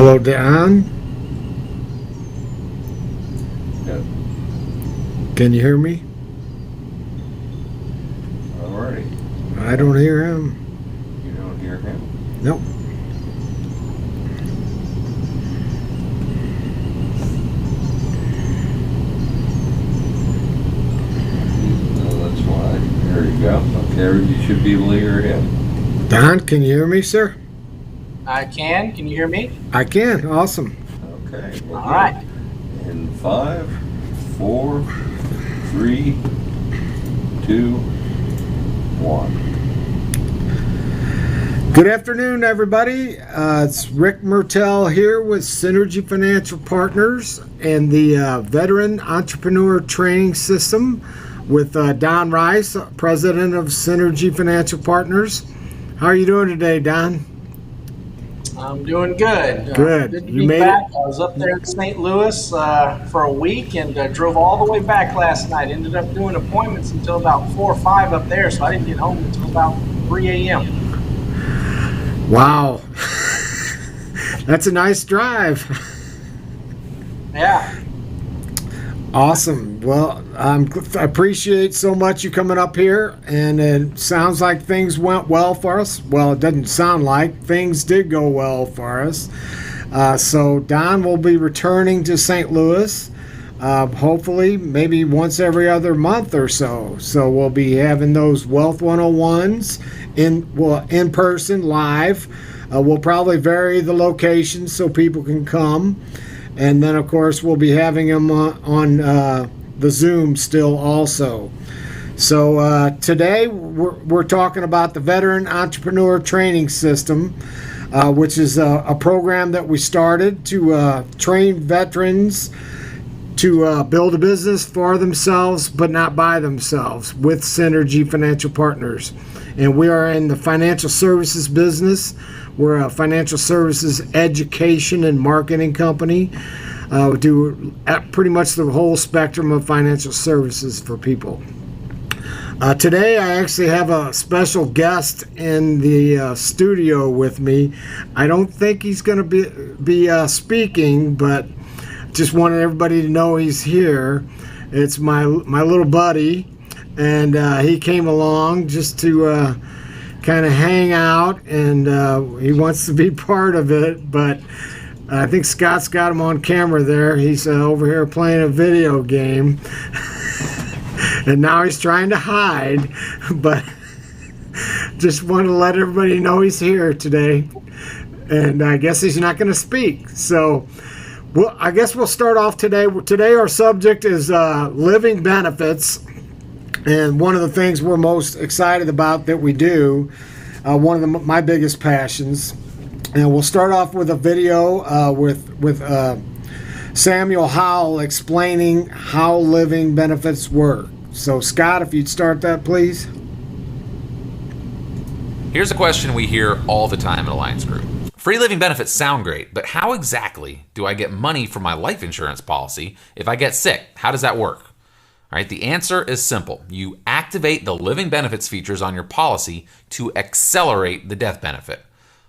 Hello, Don. Good. Can you hear me? Alrighty. I don't hear him. You don't hear him? Nope. No, that's why. There you go. Okay, you should be able to hear him. Don, can you hear me, sir? I can. Can you hear me? I can. Awesome. Okay. All right. In 5, 4, 3, 2, 1. Good afternoon, everybody. It's Rick Mertell here with Synergy Financial Partners and the Veteran Entrepreneur Training System with Don Rice, President of Synergy Financial Partners. How are you doing today, Don? I'm doing good. Good. Good to You be made back. it? I was up there in St. Louis for a week and drove all the way back last night. Ended up doing appointments until about 4 or 5 up there, so I didn't get home until about 3 a.m. Wow. That's a nice drive. Yeah. Awesome. Well, I appreciate so much you coming up here, and it sounds like things went well for us. Well, it doesn't sound like things did go well for us. So Don will be returning to St. Louis, hopefully maybe once every other month or so. So we'll be having those Wealth 101s in person, live. We'll probably vary the location so people can come. And then, of course, we'll be having them on the Zoom still also. So today we're talking about the Veteran Entrepreneur Training System, which is a program that we started to train veterans to build a business for themselves, but not by themselves, with Synergy Financial Partners. And we are in the financial services business. We're a financial services education and marketing company. We do pretty much the whole spectrum of financial services for people. Today I actually have a special guest in the studio with me. I don't think he's going to be speaking, but just wanted everybody to know he's here. It's my little buddy, and he came along just to kind of hang out, and he wants to be part of it, but I think Scott's got him on camera there. He's over here playing a video game, and now he's trying to hide, but just want to let everybody know he's here today, and I guess he's not going to speak. So well, I guess we'll start off today. Today our subject is living benefits. And one of the things we're most excited about that we do, one of my biggest passions, and we'll start off with a video with Samuel Howell explaining how living benefits work. So Scott, if you'd start that, please. Here's a question we hear all the time at Alliance Group. Free living benefits sound great, but how exactly do I get money from my life insurance policy if I get sick? How does that work? All right, the answer is simple. You activate the living benefits features on your policy to accelerate the death benefit.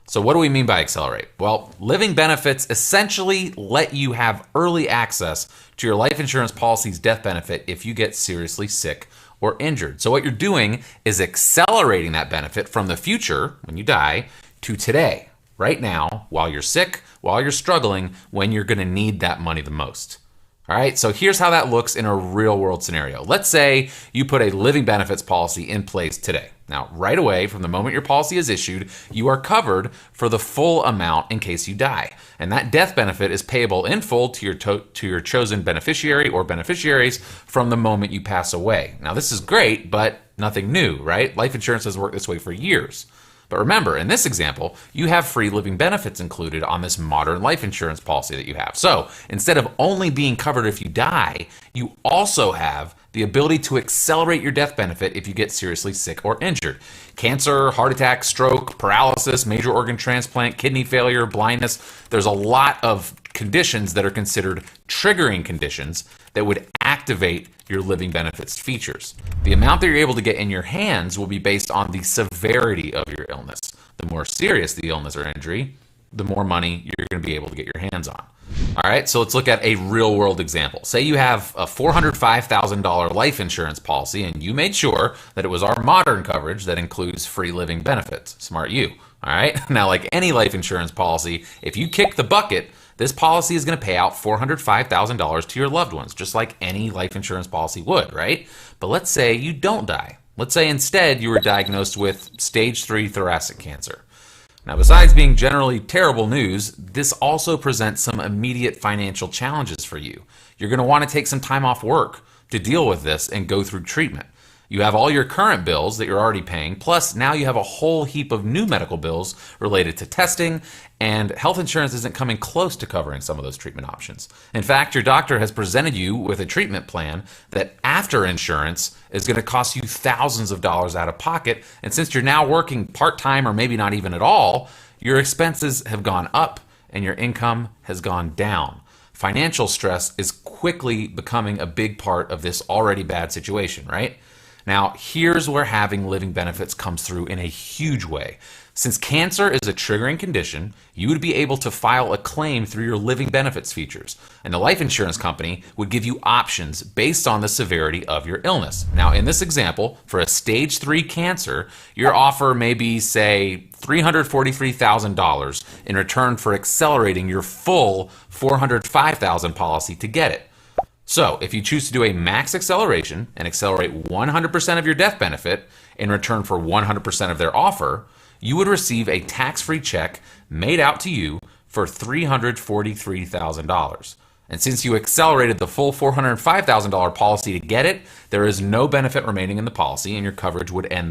So what do we mean by accelerate? Well, living benefits essentially let you have early access to your life insurance policy's death benefit if you get seriously sick or injured. So what you're doing is accelerating that benefit from the future, when you die, to today, right now, while you're sick, while you're struggling, when you're going to need that money the most. All right, so here's how that looks in a real world scenario. Let's say you put a living benefits policy in place today. Now, right away, from the moment your policy is issued, you are covered for the full amount in case you die. And that death benefit is payable in full to your chosen beneficiary or beneficiaries from the moment you pass away. Now, this is great, but nothing new, right? Life insurance has worked this way for years. But remember, in this example, you have free living benefits included on this modern life insurance policy that you have. So instead of only being covered if you die, you also have the ability to accelerate your death benefit if you get seriously sick or injured. Cancer, heart attack, stroke, paralysis, major organ transplant, kidney failure, blindness. There's a lot of conditions that are considered triggering conditions that would activate your living benefits features. The amount that you're able to get in your hands will be based on the severity of your illness. The more serious the illness or injury, the more money you're going to be able to get your hands on. All right, so let's look at a real world example. Say you have a $405,000 life insurance policy and you made sure that it was our modern coverage that includes free living benefits. Smart you. All right, now like any life insurance policy, if you kick the bucket, this policy is going to pay out $405,000 to your loved ones, just like any life insurance policy would, right? But let's say you don't die. Let's say instead you were diagnosed with stage 3 thoracic cancer. Now, besides being generally terrible news, this also presents some immediate financial challenges for you. You're going to want to take some time off work to deal with this and go through treatment. You have all your current bills that you're already paying, plus now you have a whole heap of new medical bills related to testing, and health insurance isn't coming close to covering some of those treatment options. In fact, your doctor has presented you with a treatment plan that after insurance is going to cost you thousands of dollars out of pocket, and since you're now working part-time or maybe not even at all, your expenses have gone up and your income has gone down. Financial stress is quickly becoming a big part of this already bad situation, right? Now, here's where having living benefits comes through in a huge way. Since cancer is a triggering condition, you would be able to file a claim through your living benefits features, and the life insurance company would give you options based on the severity of your illness. Now, in this example, for a stage 3 cancer, your offer may be, say, $343,000 in return for accelerating your full $405,000 policy to get it. So, if you choose to do a max acceleration and accelerate 100% of your death benefit in return for 100% of their offer, you would receive a tax-free check made out to you for $343,000. And since you accelerated the full $405,000 policy to get it, there is no benefit remaining in the policy and your coverage would end.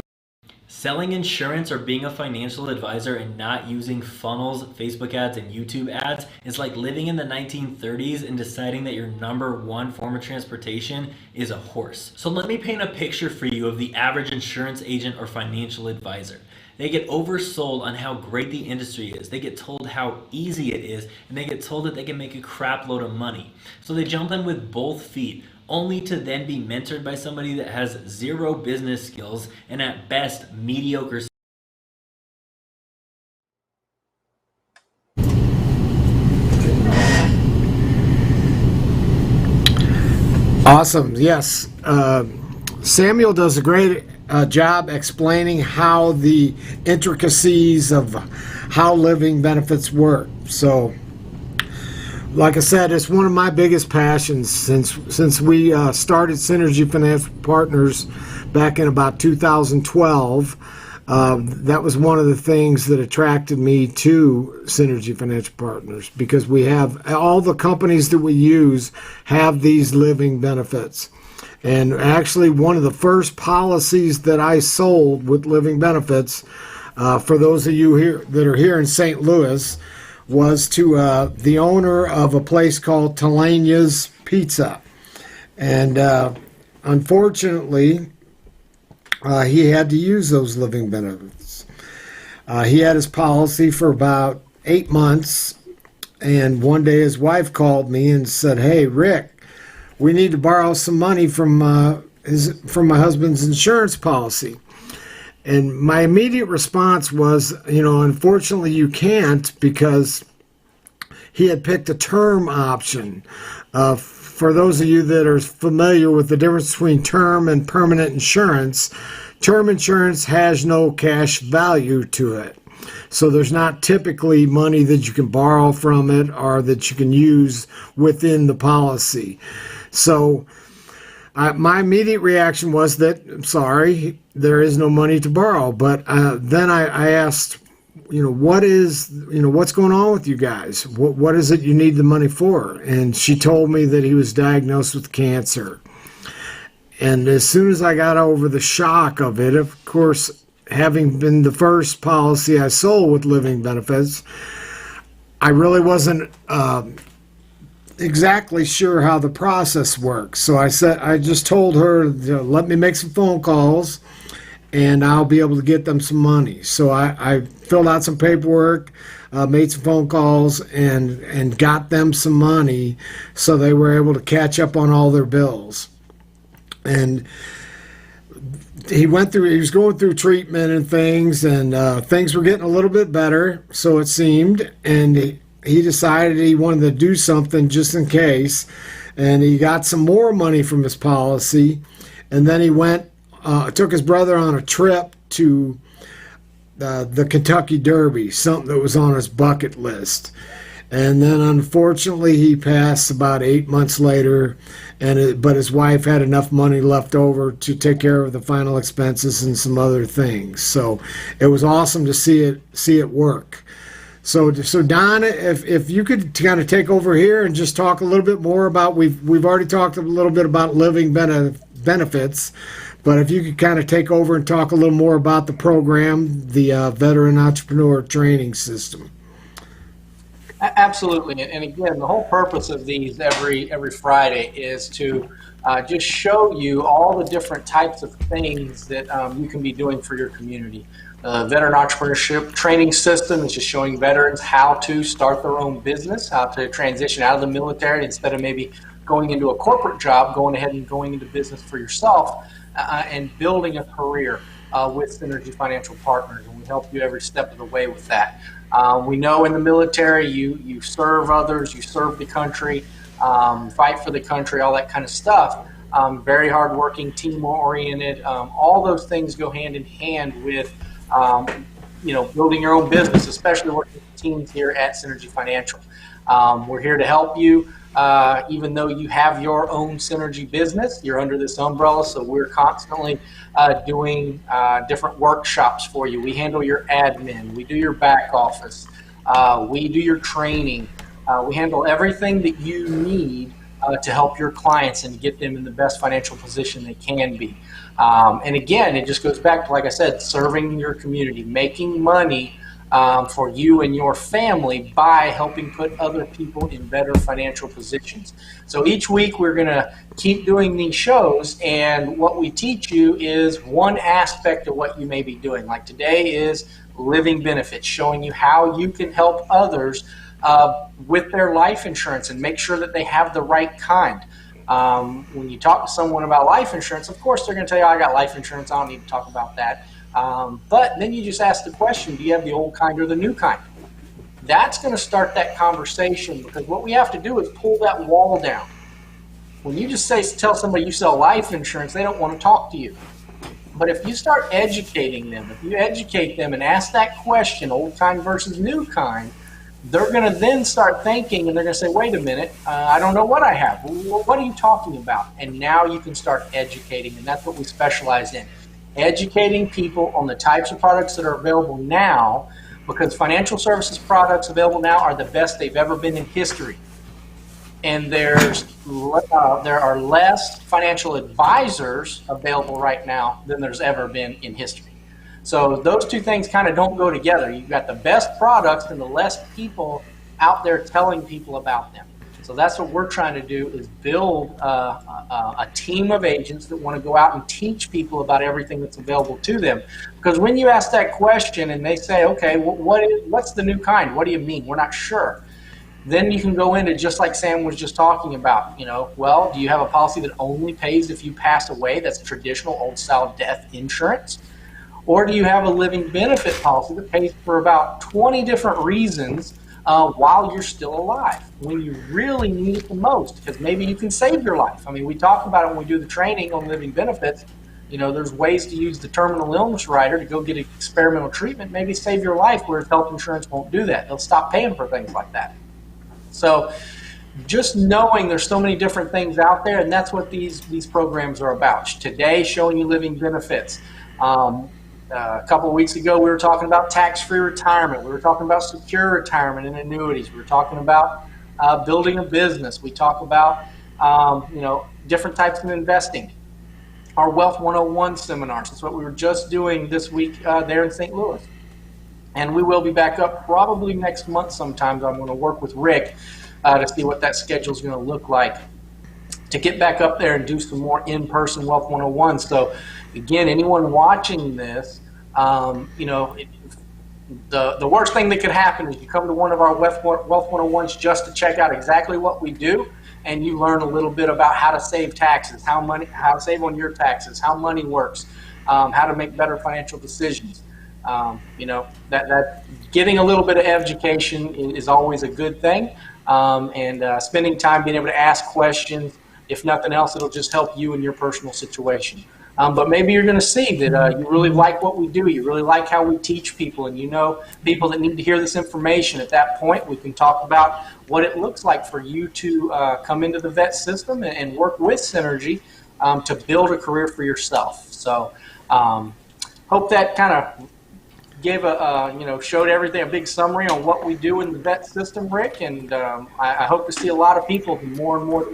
Selling insurance or being a financial advisor and not using funnels, Facebook ads, and YouTube ads is like living in the 1930s and deciding that your number one form of transportation is a horse. So let me paint a picture for you of the average insurance agent or financial advisor. They get oversold on how great the industry is. They get told how easy it is, and they get told that they can make a crap load of money. So they jump in with both feet, only to then be mentored by somebody that has zero business skills and at best mediocre. Awesome. Yes. Samuel does a great job explaining how the intricacies of how living benefits work. So, like I said, it's one of my biggest passions since we started Synergy Financial Partners back in about 2012. That was one of the things that attracted me to Synergy Financial Partners, because we have all the companies that we use have these living benefits. And actually, one of the first policies that I sold with living benefits, for those of you here that are here in St. Louis, was to the owner of a place called Talania's Pizza. And unfortunately, he had to use those living benefits. He had his policy for about 8 months, and one day his wife called me and said, "Hey, Rick, we need to borrow some money from my husband's insurance policy." And my immediate response was, unfortunately you can't, because he had picked a term option. For those of you that are familiar with the difference between term and permanent insurance, term insurance has no cash value to it. So there's not typically money that you can borrow from it or that you can use within the policy. So my immediate reaction was that, I'm sorry, there is no money to borrow. But then I asked, what's going on with you guys? What is it you need the money for? And she told me that he was diagnosed with cancer. And as soon as I got over the shock of it, of course, having been the first policy I sold with living benefits, I really wasn't exactly sure how the process works. So I just told her, let me make some phone calls and I'll be able to get them some money. So I filled out some paperwork, made some phone calls, and got them some money so they were able to catch up on all their bills. And he was going through treatment and things, and things were getting a little bit better, so it seemed, and he decided he wanted to do something just in case, and he got some more money from his policy, and then he took his brother on a trip to the Kentucky Derby, something that was on his bucket list. And then unfortunately he passed about 8 months later, but his wife had enough money left over to take care of the final expenses and some other things. So it was awesome to see it work. So Don, if you could kind of take over here and just talk a little bit more about, we've already talked a little bit about living benefits, but if you could kind of take over and talk a little more about the program, the Veteran Entrepreneur Training System. Absolutely, and again, the whole purpose of these every Friday is to just show you all the different types of things that you can be doing for your community. Veteran Entrepreneurship Training System is just showing veterans how to start their own business, how to transition out of the military instead of maybe going into a corporate job, going ahead and going into business for yourself and building a career with Synergy Financial Partners, and we help you every step of the way with that. We know in the military you serve others, you serve the country, fight for the country, all that kind of stuff. Very hardworking, team-oriented. All those things go hand in hand with building your own business, especially working with teams here at Synergy Financial. We're here to help you. Even though you have your own Synergy business, you're under this umbrella, so we're constantly doing different workshops for you. We handle your admin, we do your back office, we do your training, we handle everything that you need to help your clients and get them in the best financial position they can be. And again, it just goes back to, like I said, serving your community, making money for you and your family by helping put other people in better financial positions. So each week we're going to keep doing these shows, and what we teach you is one aspect of what you may be doing. Like today is living benefits, showing you how you can help others with their life insurance and make sure that they have the right kind. When you talk to someone about life insurance, of course they're going to tell you, I got life insurance, I don't need to talk about that. But then you just ask the question, do you have the old kind or the new kind? That's going to start that conversation, because what we have to do is pull that wall down. When you just tell somebody you sell life insurance, they don't want to talk to you. But if you start educating them, if you educate them and ask that question, old kind versus new kind, they're going to then start thinking, and they're going to say, wait a minute, I don't know what I have. What are you talking about? And now you can start educating, and that's what we specialize in. Educating people on the types of products that are available now, because financial services products available now are the best they've ever been in history. And there are less financial advisors available right now than there's ever been in history. So those two things kind of don't go together. You've got the best products and the less people out there telling people about them. So that's what we're trying to do, is build a team of agents that want to go out and teach people about everything that's available to them. Because when you ask that question and they say, okay, what's the new kind? What do you mean? We're not sure. Then you can go into, just like Sam was just talking about, well, do you have a policy that only pays if you pass away? That's traditional old-style death insurance. Or do you have a living benefit policy that pays for about 20 different reasons while you're still alive, when you really need it the most, because maybe you can save your life. I mean, we talk about it when we do the training on living benefits. There's ways to use the terminal illness rider to go get experimental treatment, maybe save your life, whereas health insurance won't do that. They'll stop paying for things like that. So just knowing there's so many different things out there, and that's what these programs are about. Today, showing you living benefits. A couple of weeks ago, we were talking about tax-free retirement. We were talking about secure retirement and annuities. We were talking about building a business. We talk about different types of investing. Our Wealth 101 seminars. That's what we were just doing this week there in St. Louis. And we will be back up probably next month sometime. I'm going to work with Rick to see what that schedule is going to look like, to get back up there and do some more in-person Wealth 101. So again, anyone watching this, the worst thing that could happen is you come to one of our Wealth 101s just to check out exactly what we do, and you learn a little bit about how to save taxes, how to save on your taxes, how money works, how to make better financial decisions. That getting a little bit of education is always a good thing, and spending time being able to ask questions. If nothing else, it'll just help you in your personal situation. But maybe you're going to see that you really like what we do. You really like how we teach people, and people that need to hear this information. At that point, we can talk about what it looks like for you to come into the vet system and work with Synergy to build a career for yourself. So hope that kind of gave showed everything, a big summary on what we do in the vet system, Rick. And I hope to see a lot of people, the more and more that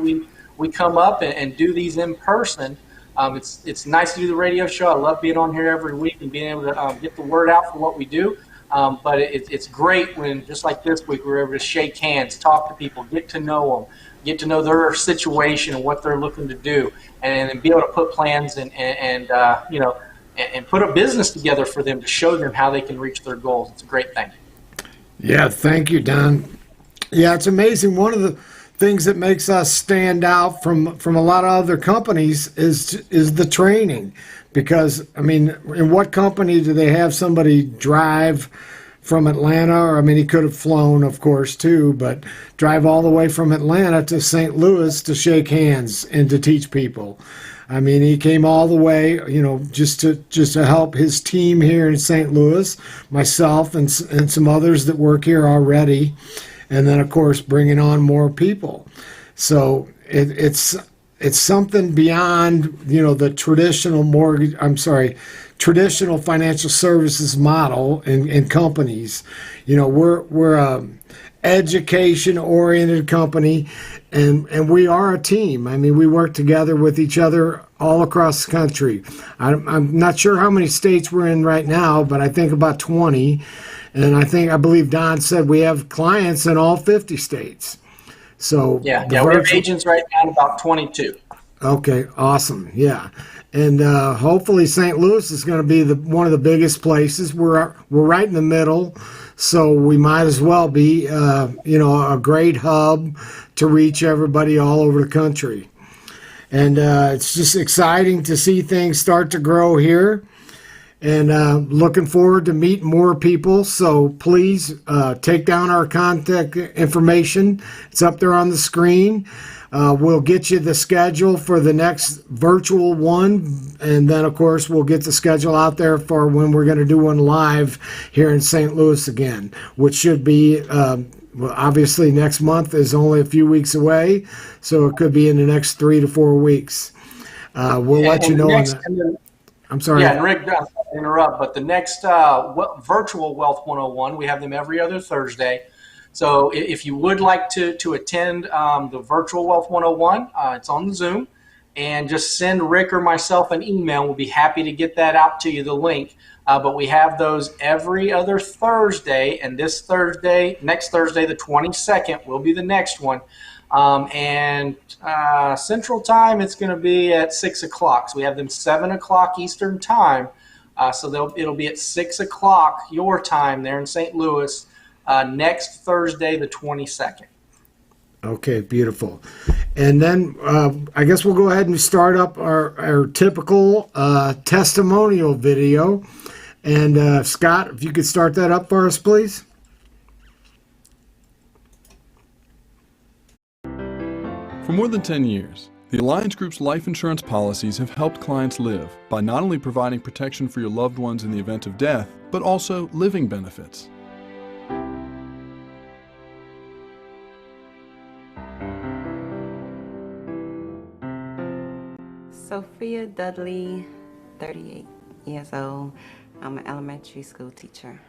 we come up and do these in person. It's nice to do the radio show. I love being on here every week and being able to get the word out for what we do. But it's great when, just like this week, we're able to shake hands, talk to people, get to know them, get to know their situation and what they're looking to do, and be able to put plans and put a business together for them to show them how they can reach their goals. It's a great thing. Yeah, thank you, Don. Yeah, it's amazing. One of the things that makes us stand out from a lot of other companies is the training. Because, I mean, in what company do they have somebody drive from Atlanta? Or, I mean, he could have flown, of course, too, but drive all the way from Atlanta to St. Louis to shake hands and to teach people. I mean, he came all the way, just to help his team here in St. Louis, myself and some others that work here already, and then of course bringing on more people. So it's something beyond the traditional financial services model in companies. We're a education oriented company. And we are a team. I mean, we work together with each other all across the country. I'm not sure how many states we're in right now, but I think about 20. And I believe Don said we have clients in all 50 states. So we have agents right now in about 22. Okay, awesome. Yeah. And hopefully St. Louis is going to be one of the biggest places. We're right in the middle, so we might as well be a great hub to reach everybody all over the country. And it's just exciting to see things start to grow here, and looking forward to meet more people. So please take down our contact information. It's up there on the screen. We'll get you the schedule for the next virtual one, and then of course we'll get the schedule out there for when we're going to do one live here in St. Louis again, which should be obviously next month is only a few weeks away, so it could be in the next 3 to 4 weeks. We'll let you know on that. I'm sorry. Yeah, and Rick, sorry to interrupt, but the next virtual Wealth 101, we have them every other Thursday. So if you would like to attend the virtual Wealth 101, it's on Zoom, and just send Rick or myself an email. We'll be happy to get that out to you, the link. But we have those every other Thursday, and next Thursday, the 22nd, will be the next one. And Central Time, it's going to be at 6 o'clock. So we have them 7 o'clock Eastern Time. So it'll be at 6 o'clock your time there in St. Louis next Thursday, the 22nd. Okay, beautiful. And then I guess we'll go ahead and start up our typical testimonial video. And Scott, if you could start that up for us, please. For more than 10 years, the Alliance Group's life insurance policies have helped clients live by not only providing protection for your loved ones in the event of death, but also living benefits. Sophia Dudley, 38 years old. I'm an elementary school teacher.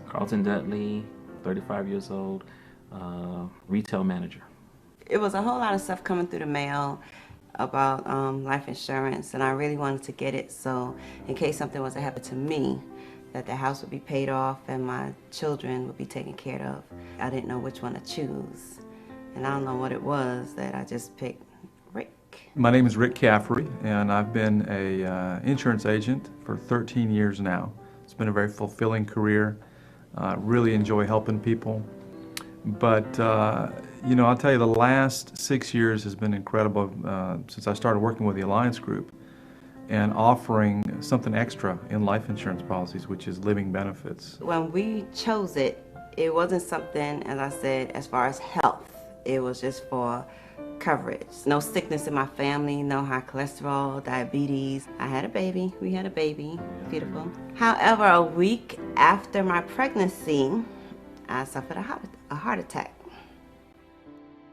Carlton Dudley, 35 years old, retail manager. It was a whole lot of stuff coming through the mail about life insurance, and I really wanted to get it so in case something was to happen to me, that the house would be paid off and my children would be taken care of. I didn't know which one to choose, and I don't know what it was that I just picked. My name is Rick Caffrey, and I've been a insurance agent for 13 years now. It's been a very fulfilling career. Really enjoy helping people. But, I'll tell you, the last 6 years has been incredible since I started working with the Alliance Group. and offering something extra in life insurance policies, which is living benefits. When we chose it, it wasn't something, as I said, as far as health. It was just for coverage. No sickness in my family, no high cholesterol, diabetes. I had a baby. We had a baby. Beautiful. However, a week after my pregnancy, I suffered a heart attack.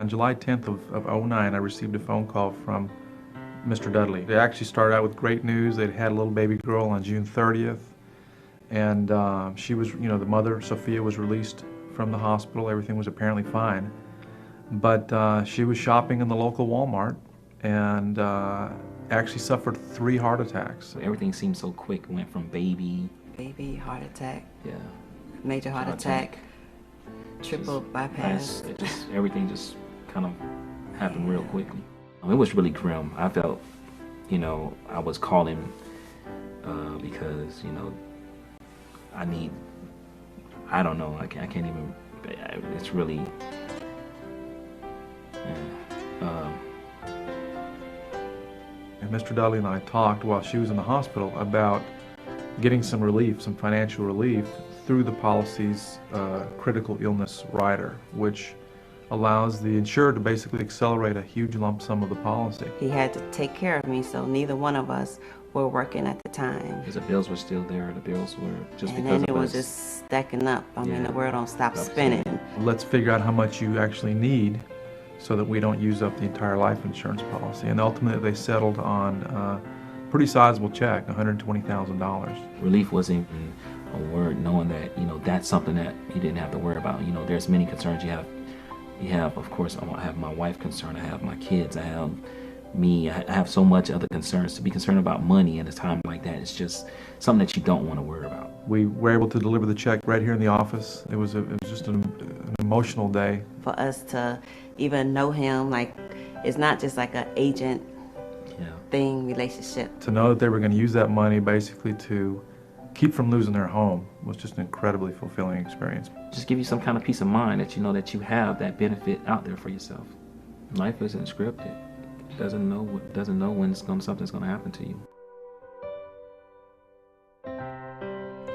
On July 10th of 09, I received a phone call from Mr. Dudley. They actually started out with great news. They'd had a little baby girl on June 30th, and she was, the mother, Sophia, was released from the hospital. Everything was apparently fine. But she was shopping in the local Walmart and actually suffered 3 heart attacks. Everything seemed so quick. It went from baby, Heart attack, yeah, major heart attack, triple bypass. Everything just kind of happened real quickly. It was really grim. I felt, I was calling because, I don't know, I can't even, it's really, And Mr. Dudley and I talked while she was in the hospital about getting some relief, some financial relief through the policy's critical illness rider, which allows the insured to basically accelerate a huge lump sum of the policy. He had to take care of me, so neither one of us were working at the time. because the bills were still there. The bills were just And because then it of was us. just stacking up. I mean, Yeah. the world don't stop Stop spinning. Let's figure out how much you actually need so that we don't use up the entire life insurance policy. And ultimately they settled on a pretty sizable check, $120,000. Relief wasn't even a word, knowing that, that's something that you didn't have to worry about. There's many concerns you have. Of course, I have my wife concerned, I have my kids, I have me, I have so much other concerns. To be concerned about money at a time like that, it's just something that you don't want to worry about. We were able to deliver the check right here in the office. It was just an emotional day. For us to even know him, like, it's not just like an agent thing, relationship. To know that they were going to use that money basically to keep from losing their home was just an incredibly fulfilling experience. Just give you some kind of peace of mind that you know that you have that benefit out there for yourself. Life isn't scripted. It doesn't know when something's going to happen to you.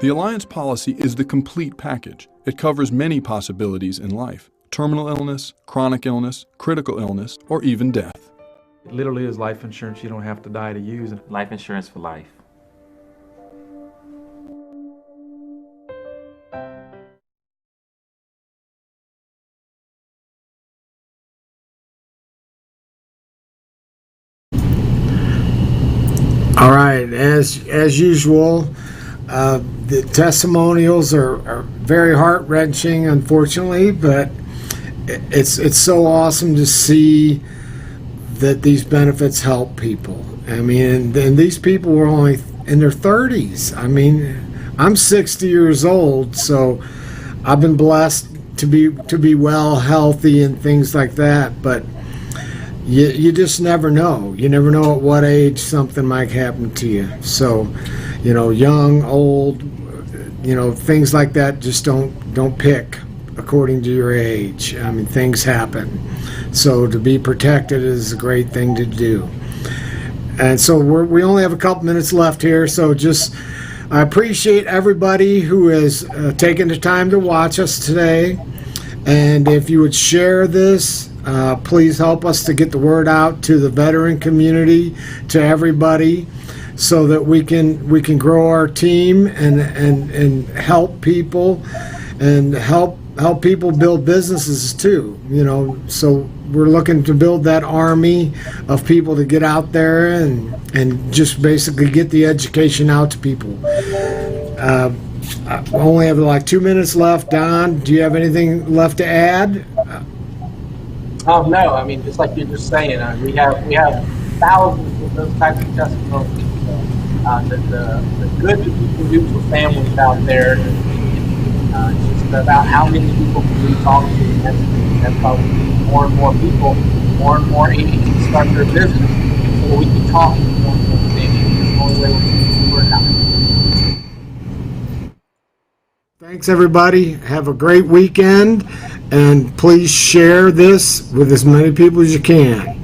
The Alliance policy is the complete package. It covers many possibilities in life: terminal illness, chronic illness, critical illness, or even death. It literally is life insurance you don't have to die to use. Life insurance for life. All right, as usual, the testimonials are very heart-wrenching, unfortunately, but it's so awesome to see that these benefits help people. I mean, and these people were only in their 30s. I mean, I'm 60 years old, so I've been blessed to be well, healthy, and things like that, but you just never know. You never know at what age something might happen to you. So, young, old, things like that just don't pick according to your age. I mean, things happen. So to be protected is a great thing to do. And so we only have a couple minutes left here, so I appreciate everybody who has taken the time to watch us today. And if you would share this, please help us to get the word out to the veteran community, to everybody, so that we can grow our team and help people and help people build businesses too. So we're looking to build that army of people to get out there and just basically get the education out to people. I only have like 2 minutes left. Don, do you have anything left to add? No, I mean, just like you're just saying, we have thousands of those types of testimonies. The good that you can do for families out there, it's just about how many people can we talk to. And that's why we need more and more people, more and more agents to start their business, so that we can talk to more and more agents. It's the only way we can work out. Thanks, everybody. Have a great weekend, and please share this with as many people as you can.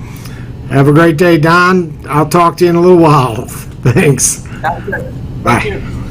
Have a great day, Don. I'll talk to you in a little while. Thanks. Sounds good. Bye. Thank you.